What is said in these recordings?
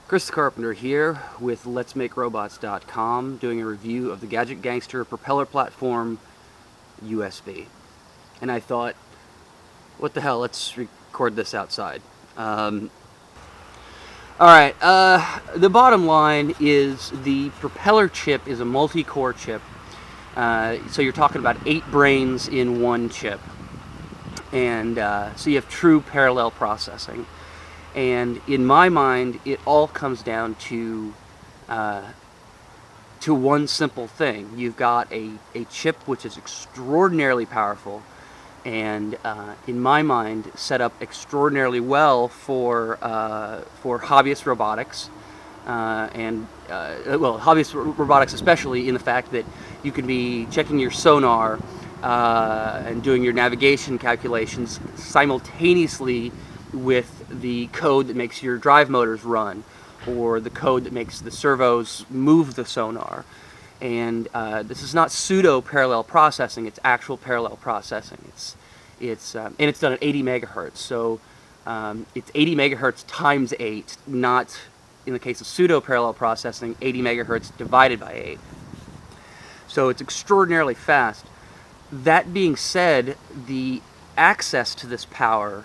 Chris Carpenter here with Let'sMakeRobots.com doing a review of the Gadget Gangster Propeller Platform USB. And I thought, what the hell, let's record this outside. Alright, the bottom line is the Propeller chip is a multi-core chip. So you're talking about 8 brains in one chip. And so you have true parallel processing. And in my mind, it all comes down to one simple thing. You've got a chip which is extraordinarily powerful, and in my mind, set up extraordinarily well for hobbyist robotics, hobbyist robotics especially in the fact that you can be checking your sonar and doing your navigation calculations simultaneously with the code that makes your drive motors run, or the code that makes the servos move the sonar. And this is not pseudo parallel processing; it's actual parallel processing. It's done at 80 megahertz, so it's 80 megahertz times 8, not in the case of pseudo parallel processing 80 megahertz divided by 8. So it's extraordinarily fast. That being said, the access to this power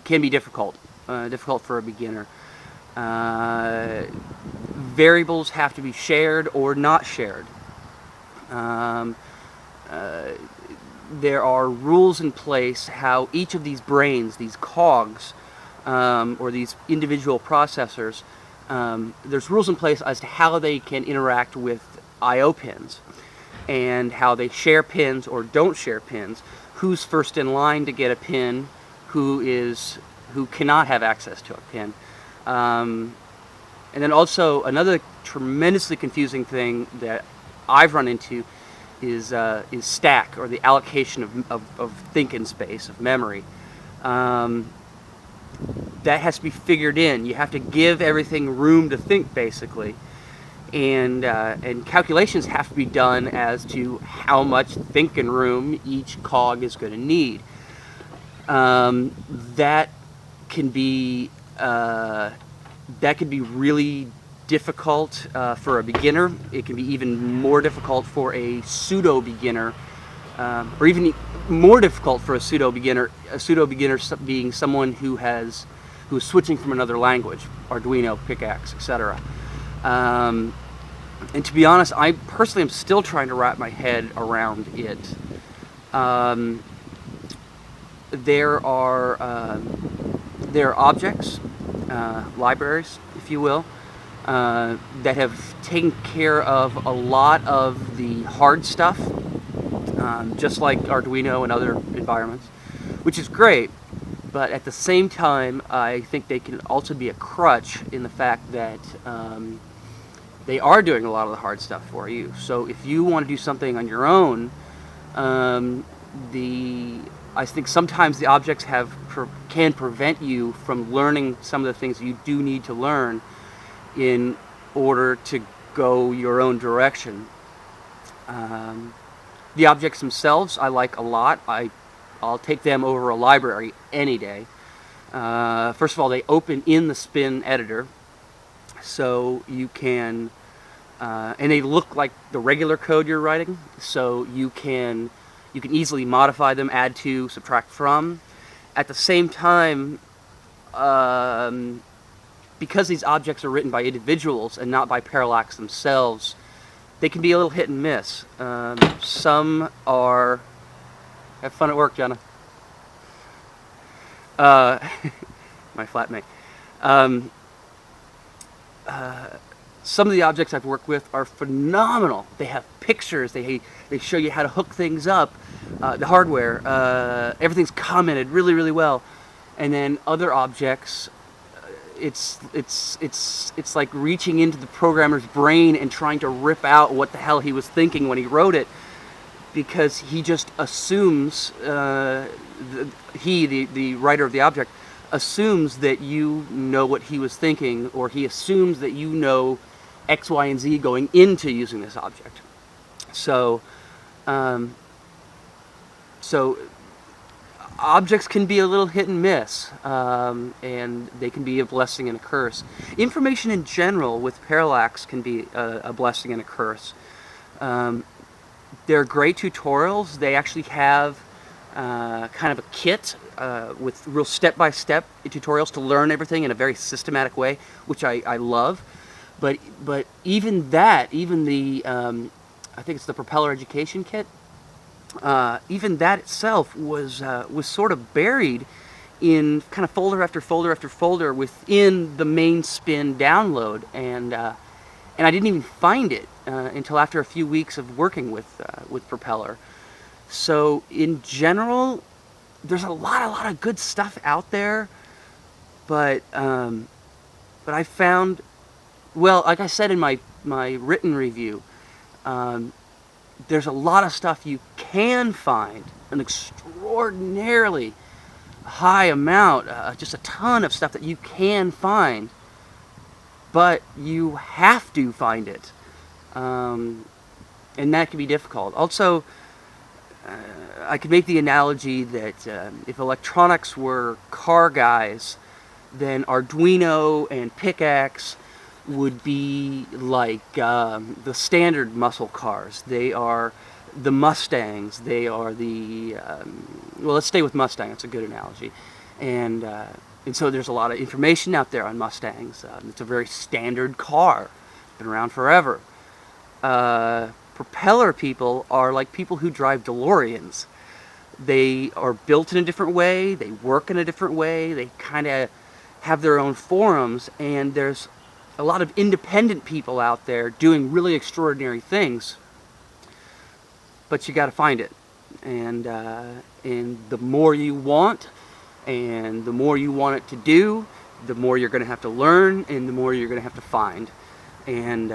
can be difficult for a beginner. Variables have to be shared or not shared. There are rules in place how each of these brains, these cogs, or these individual processors, there's rules in place as to how they can interact with I/O pins, and how they share pins or don't share pins, who's first in line to get a pin, who cannot have access to a pin. And then also another tremendously confusing thing that I've run into is stack, or the allocation of thinking space, of memory. That has to be figured in. You have to give everything room to think, basically. And calculations have to be done as to how much thinking room each cog is going to need. That can be really difficult for a beginner. It can be even more difficult for a pseudo beginner, or even more difficult for a pseudo beginner. A pseudo beginner being someone who is switching from another language, Arduino, Pickaxe, etc. And to be honest, I personally am still trying to wrap my head around it. There are objects, libraries, if you will, that have taken care of a lot of the hard stuff, just like Arduino and other environments, which is great. But at the same time, I think they can also be a crutch in the fact that they are doing a lot of the hard stuff for you. So if you want to do something on your own, I think sometimes the objects can prevent you from learning some of the things you do need to learn in order to go your own direction. The objects themselves I like a lot. I'll take them over a library any day. First of all, they open in the spin editor, so you can, and they look like the regular code you're writing, so you can easily modify them, add to, subtract from. At the same time, because these objects are written by individuals and not by Parallax themselves, they can be a little hit and miss. Some are... Have fun at work, Jenna. My flatmate. Some of the objects I've worked with are phenomenal. They have pictures. They show you how to hook things up. The hardware. Everything's commented really, really well. And then other objects, it's like reaching into the programmer's brain and trying to rip out what the hell he was thinking when he wrote it, because he just assumes, the writer of the object, assumes that you know what he was thinking, or he assumes that you know X, Y, and Z going into using this object. So objects can be a little hit and miss, and they can be a blessing and a curse. Information in general with parallax can be a blessing and a curse. They're great tutorials. They actually have kind of a kit with real step-by-step tutorials to learn everything in a very systematic way, which I love. But even that, even the I think it's the Propeller Education Kit, even that itself was sort of buried in kind of folder after folder after folder within the main spin download, and I didn't even find it until after a few weeks of working with Propeller. So in general, there's a lot of good stuff out there, but I found, well, like I said in my written review, there's a lot of stuff you can find, an extraordinarily high amount, just a ton of stuff that you can find, but you have to find it, and that can be difficult. Also, I could make the analogy that if electronics were car guys, then Arduino and Pickaxe would be like the standard muscle cars. They are the Mustangs. They are the well, let's stay with Mustang. That's a good analogy. And so there's a lot of information out there on Mustangs. It's a very standard car. It's been around forever. Propeller people are like people who drive DeLoreans. They are built in a different way. They work in a different way. They kind of have their own forums, and there's a lot of independent people out there doing really extraordinary things, but you got to find it, and the more you want, and the more you want it to do, the more you're going to have to learn, and the more you're going to have to find, and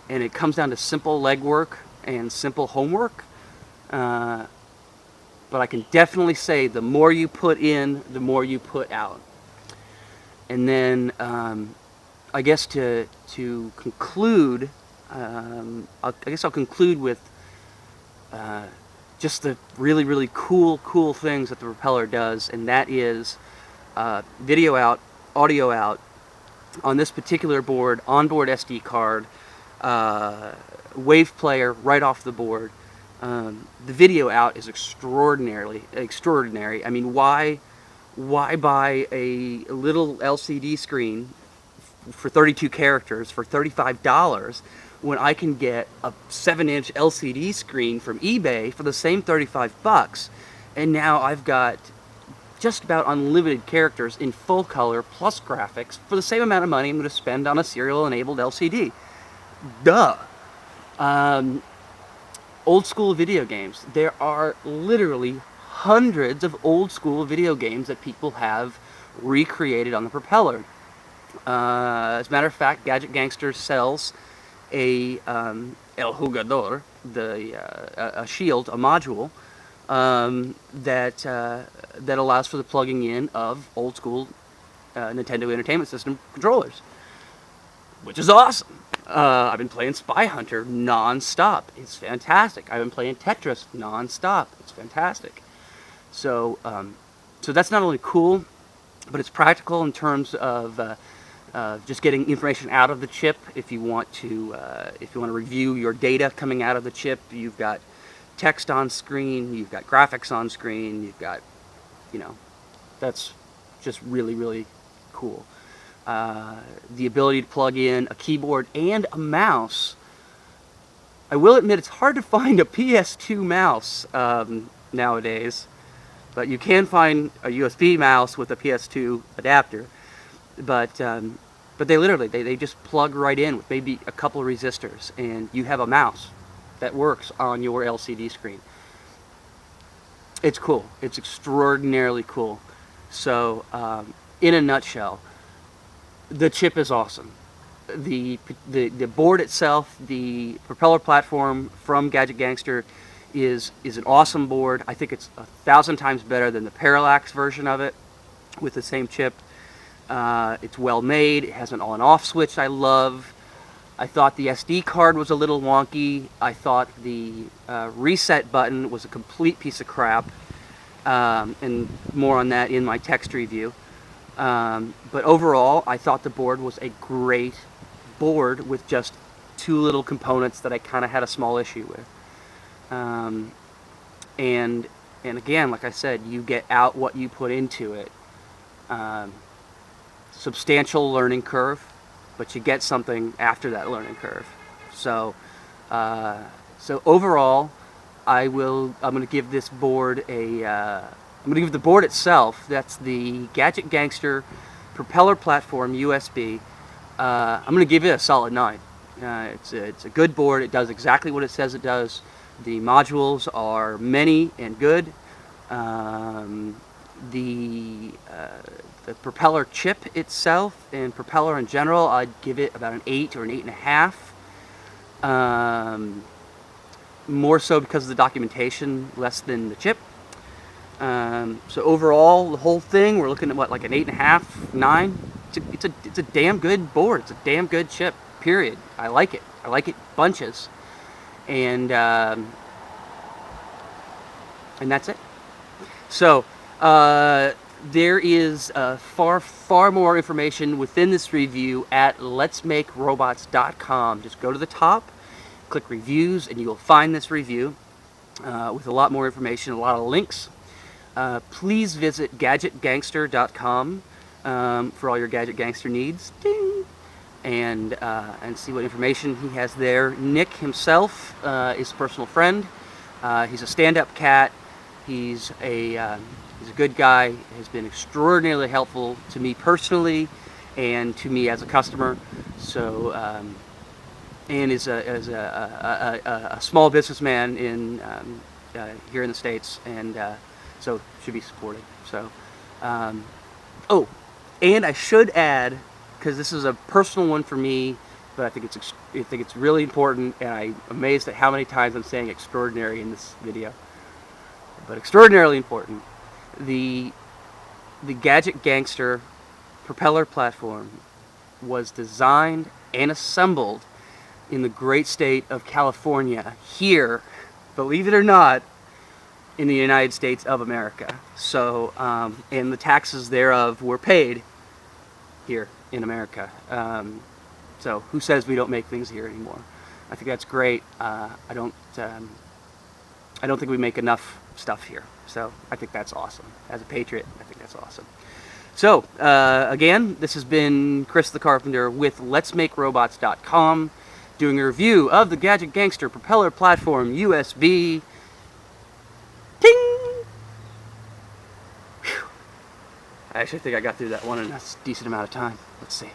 it comes down to simple legwork and simple homework. But I can definitely say the more you put in, the more you put out. And then I guess to conclude, I guess I'll conclude with just the really cool things that the Propeller does, and that is video out, audio out. On this particular board, onboard SD card, wave player right off the board. The video out is extraordinary. I mean, why buy a little LCD screen for 32 characters for $35 when I can get a 7-inch LCD screen from eBay for the same $35, and now I've got just about unlimited characters in full color plus graphics for the same amount of money I'm going to spend on a serial-enabled LCD. Duh. Old school video games. There are literally hundreds of old school video games that people have recreated on the Propeller. As a matter of fact, Gadget Gangster sells a El Jugador, a shield, a module that allows for the plugging in of old school Nintendo Entertainment System controllers, which is awesome. I've been playing Spy Hunter non-stop. It's fantastic. I've been playing Tetris non-stop. It's fantastic. So that's not only cool, but it's practical in terms of just getting information out of the chip. If you want to review your data coming out of the chip, you've got text on screen, you've got graphics on screen, you've got, that's just really cool. The ability to plug in a keyboard and a mouse. I will admit it's hard to find a PS2 mouse nowadays, but you can find a USB mouse with a PS2 adapter. But they literally they just plug right in with maybe a couple of resistors, and you have a mouse that works on your LCD screen. It's cool. It's extraordinarily cool. So in a nutshell, the chip is awesome. The board itself, the Propeller platform from Gadget Gangster, is an awesome board. I think it's 1,000 times better than the Parallax version of it with the same chip. It's well made. It has an on and off switch I love. I thought the SD card was a little wonky. I thought the reset button was a complete piece of crap. and more on that in my text review. But overall, I thought the board was a great board with just two little components that I kind of had a small issue with. And again, like I said, you get out what you put into it. Substantial learning curve, but you get something after that learning curve. So overall, I'm going to give this board I'm going to give the board itself, that's the Gadget Gangster Propeller Platform USB, I'm going to give it a solid 9. It's a good board. It does exactly what it says it does. The modules are many and good. The Propeller chip itself and Propeller in general, I'd give it about an 8 or an 8.5. More so because of the documentation, less than the chip. So overall, the whole thing, we're looking at what, like an 8.5, 9. It's a damn good board. It's a damn good chip. Period. I like it. I like it bunches, and that's it. So there is far more information within this review at letsmakerobots.com. Just go to the top, click reviews, and you will find this review with a lot more information, a lot of links. Please visit gadgetgangster.com for all your Gadget Gangster needs. Ding! And see what information he has there. Nick himself is a personal friend. He's a stand-up cat. He's a good guy. Has been extraordinarily helpful to me personally and to me as a customer. So and is a small businessman in here in the States, and so should be supported. So oh, and I should add, because this is a personal one for me, but I think it's really important, and I'm amazed at how many times I'm saying extraordinary in this video. But extraordinarily important. The Gadget Gangster Propeller platform was designed and assembled in the great state of California, here, believe it or not, in the United States of America. So, and the taxes thereof were paid here in America. So who says we don't make things here anymore? I think that's great. I don't think we make enough stuff here. So I think that's awesome. As a patriot, I think that's awesome. So again, this has been Chris the Carpenter with letsmakerobots.com doing a review of the Gadget Gangster Propeller Platform USB. Ting! Whew. I actually think I got through that one in a decent amount of time. Let's see.